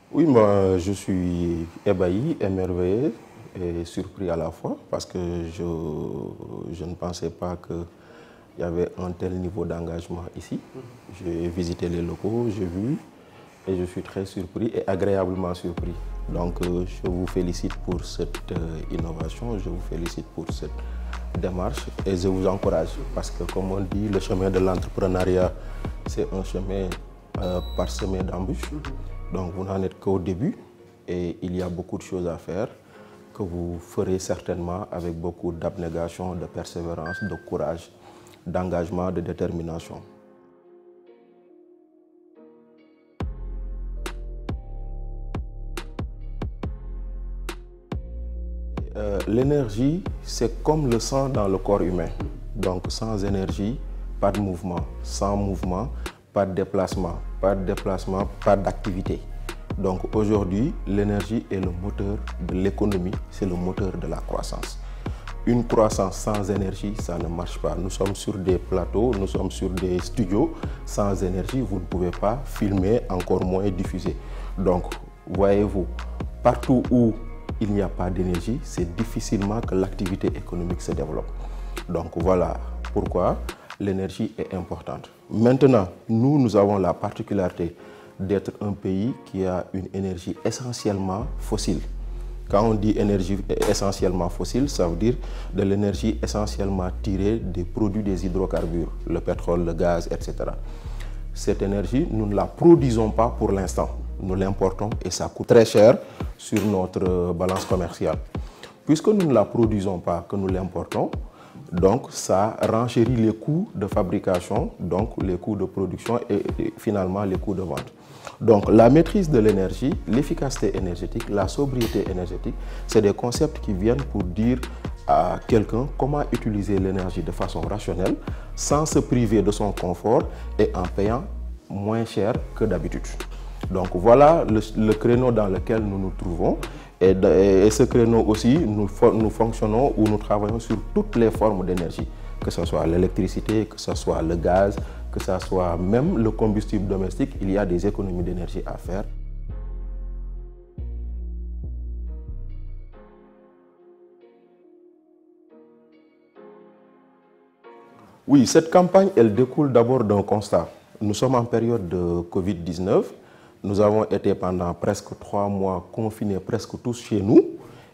Oui, moi, je suis ébahi, émerveillé et surpris à la fois parce que je ne pensais pas qu'il y avait un tel niveau d'engagement ici. J'ai visité les locaux, j'ai vu et je suis très surpris et agréablement surpris. Donc, je vous félicite pour cette innovation, je vous félicite pour cette démarche et je vous encourage parce que, comme on dit, le chemin de l'entrepreneuriat, c'est un chemin parsemé d'embûches. Donc vous n'en êtes qu'au début et il y a beaucoup de choses à faire que vous ferez certainement avec beaucoup d'abnégation, de persévérance, de courage, d'engagement, de détermination. L'énergie, c'est comme le sang dans le corps humain. Donc sans énergie, pas de mouvement. Sans mouvement, pas de déplacement. Pas de déplacement, pas d'activité. Donc aujourd'hui, l'énergie est le moteur de l'économie, c'est le moteur de la croissance. Une croissance sans énergie, ça ne marche pas. Nous sommes sur des plateaux, nous sommes sur des studios. Sans énergie, vous ne pouvez pas filmer, encore moins diffuser. Donc, voyez-vous, partout où il n'y a pas d'énergie, c'est difficilement que l'activité économique se développe. Donc voilà pourquoi l'énergie est importante. Maintenant, nous avons la particularité d'être un pays qui a une énergie essentiellement fossile. Quand on dit énergie essentiellement fossile, ça veut dire de l'énergie essentiellement tirée des produits des hydrocarbures, le pétrole, le gaz, etc. Cette énergie, nous ne la produisons pas pour l'instant. Nous l'importons et ça coûte très cher sur notre balance commerciale. Puisque nous ne la produisons pas, que nous l'importons, donc ça renchérit les coûts de fabrication, donc les coûts de production et finalement les coûts de vente. Donc la maîtrise de l'énergie, l'efficacité énergétique, la sobriété énergétique, c'est des concepts qui viennent pour dire à quelqu'un comment utiliser l'énergie de façon rationnelle, sans se priver de son confort et en payant moins cher que d'habitude. Donc voilà le créneau dans lequel nous nous trouvons. Et ce créneau aussi, nous fonctionnons ou nous travaillons sur toutes les formes d'énergie, que ce soit l'électricité, que ce soit le gaz, que ce soit même le combustible domestique, il y a des économies d'énergie à faire. Oui, cette campagne, elle découle d'abord d'un constat. Nous sommes en période de Covid-19. Nous avons été pendant presque 3 mois confinés presque tous chez nous.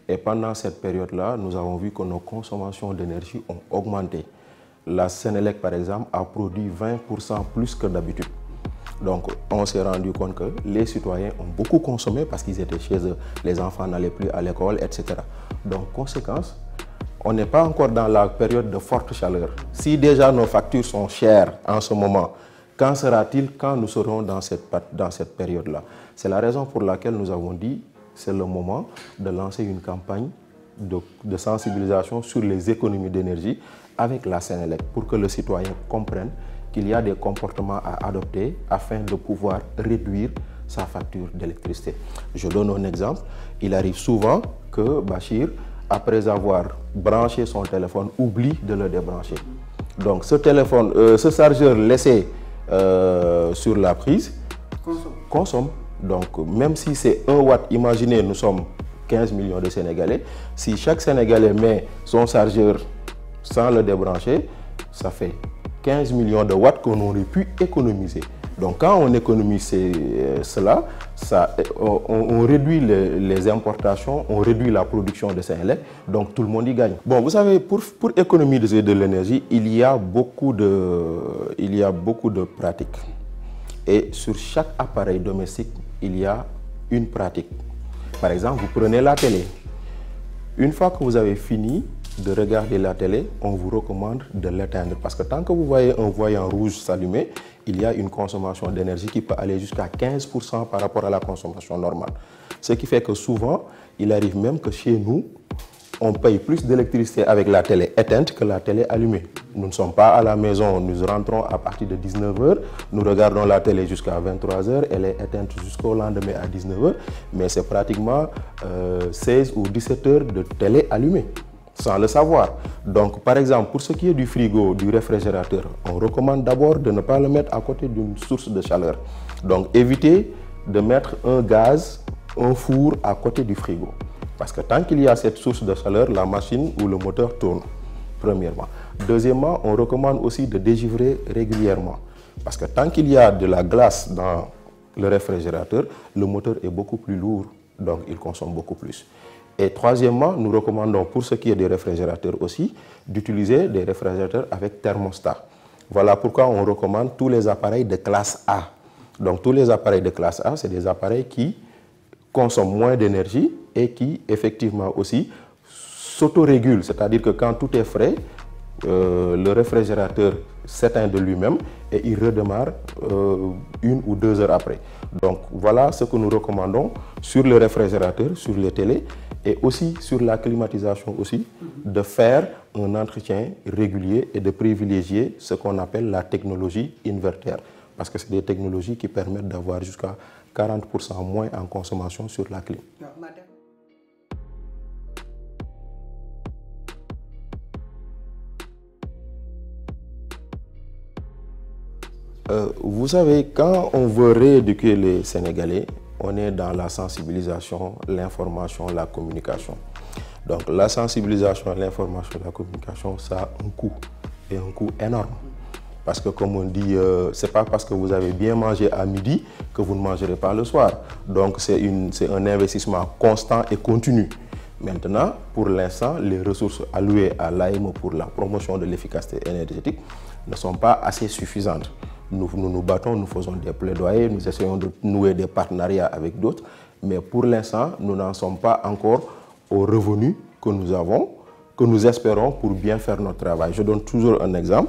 Et pendant cette période-là, nous avons vu que nos consommations d'énergie ont augmenté. La Sénélec, par exemple, a produit 20% plus que d'habitude. Donc, on s'est rendu compte que les citoyens ont beaucoup consommé parce qu'ils étaient chez eux. Les enfants n'allaient plus à l'école, etc. Donc, conséquence, on n'est pas encore dans la période de forte chaleur. Si déjà nos factures sont chères en ce moment, qu'en sera-t-il quand nous serons dans cette période-là? C'est la raison pour laquelle nous avons dit que c'est le moment de lancer une campagne de sensibilisation sur les économies d'énergie avec la Sénélec pour que le citoyen comprenne qu'il y a des comportements à adopter afin de pouvoir réduire sa facture d'électricité. Je donne un exemple. Il arrive souvent que Bachir, après avoir branché son téléphone, oublie de le débrancher. Donc ce chargeur laissé sur la prise consomme. Donc même si c'est 1 watt, imaginez nous sommes 15 millions de Sénégalais, si chaque Sénégalais met son chargeur sans le débrancher, ça fait 15 millions de watts qu'on aurait pu économiser. Donc quand on économise cela, on réduit les importations, on réduit la production de Sénélec, donc tout le monde y gagne. Bon, vous savez, pour économiser de l'énergie, il y a beaucoup de pratiques. Et sur chaque appareil domestique, il y a une pratique. Par exemple, vous prenez la télé. Une fois que vous avez fini de regarder la télé, on vous recommande de l'éteindre. Parce que tant que vous voyez un voyant rouge s'allumer, il y a une consommation d'énergie qui peut aller jusqu'à 15% par rapport à la consommation normale. Ce qui fait que souvent, il arrive même que chez nous, on paye plus d'électricité avec la télé éteinte que la télé allumée. Nous ne sommes pas à la maison, nous rentrons à partir de 19 h, nous regardons la télé jusqu'à 23 h, elle est éteinte jusqu'au lendemain à 19 h, mais c'est pratiquement 16 ou 17 heures de télé allumée, sans le savoir. Donc par exemple, pour ce qui est du frigo, du réfrigérateur, on recommande d'abord de ne pas le mettre à côté d'une source de chaleur. Donc évitez de mettre un gaz, un four à côté du frigo. Parce que tant qu'il y a cette source de chaleur, la machine ou le moteur tourne, premièrement. Deuxièmement, on recommande aussi de dégivrer régulièrement. Parce que tant qu'il y a de la glace dans le réfrigérateur, le moteur est beaucoup plus lourd, donc il consomme beaucoup plus. Et troisièmement, nous recommandons, pour ce qui est des réfrigérateurs aussi, d'utiliser des réfrigérateurs avec thermostat. Voilà pourquoi on recommande tous les appareils de classe A. Donc tous les appareils de classe A, c'est des appareils qui consomment moins d'énergie et qui effectivement aussi s'autorégulent. C'est-à-dire que quand tout est frais, le réfrigérateur s'éteint de lui-même et il redémarre 1 ou 2 heures après. Donc voilà ce que nous recommandons sur le réfrigérateur, sur les télés et aussi sur la climatisation aussi, de faire un entretien régulier et de privilégier ce qu'on appelle la technologie inverter. Parce que c'est des technologies qui permettent d'avoir jusqu'à 40% moins en consommation sur la clim. Vous savez, quand on veut rééduquer les Sénégalais, on est dans la sensibilisation, l'information, la communication. Donc la sensibilisation, l'information, la communication, ça a un coût, et un coût énorme. Parce que comme on dit, ce n'est pas parce que vous avez bien mangé à midi que vous ne mangerez pas le soir. Donc c'est un investissement constant et continu. Maintenant, pour l'instant, les ressources allouées à l'AEMO pour la promotion de l'efficacité énergétique ne sont pas assez suffisantes. Nous nous battons, nous faisons des plaidoyers, nous essayons de nouer des partenariats avec d'autres, mais pour l'instant, nous n'en sommes pas encore aux revenus que nous avons, que nous espérons pour bien faire notre travail. Je donne toujours un exemple.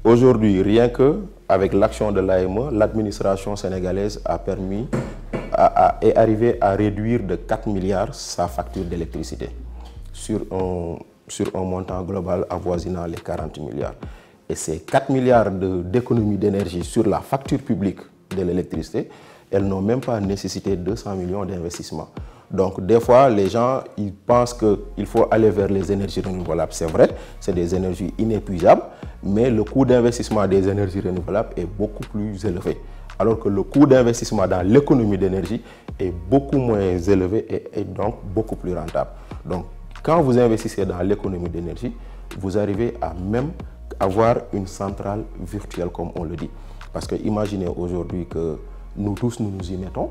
Aujourd'hui, rien qu'avec l'action de l'AEMO, l'administration sénégalaise est arrivée à réduire de 4 milliards sa facture d'électricité sur un montant global avoisinant les 40 milliards. Et ces 4 milliards d'économie d'énergie sur la facture publique de l'électricité, elles n'ont même pas nécessité 200 millions d'investissements. Donc des fois, les gens ils pensent qu'il faut aller vers les énergies renouvelables. C'est vrai, c'est des énergies inépuisables, mais le coût d'investissement des énergies renouvelables est beaucoup plus élevé. Alors que le coût d'investissement dans l'économie d'énergie est beaucoup moins élevé et donc beaucoup plus rentable. Donc quand vous investissez dans l'économie d'énergie, vous arrivez à même avoir une centrale virtuelle, comme on le dit. Parce que imaginez aujourd'hui que nous tous nous y mettons.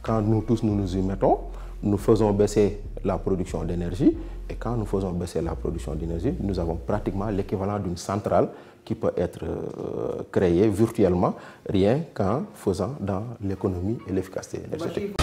Quand nous tous nous y mettons, nous faisons baisser la production d'énergie. Et quand nous faisons baisser la production d'énergie, nous avons pratiquement l'équivalent d'une centrale qui peut être créée virtuellement, rien qu'en faisant dans l'économie et l'efficacité énergétique.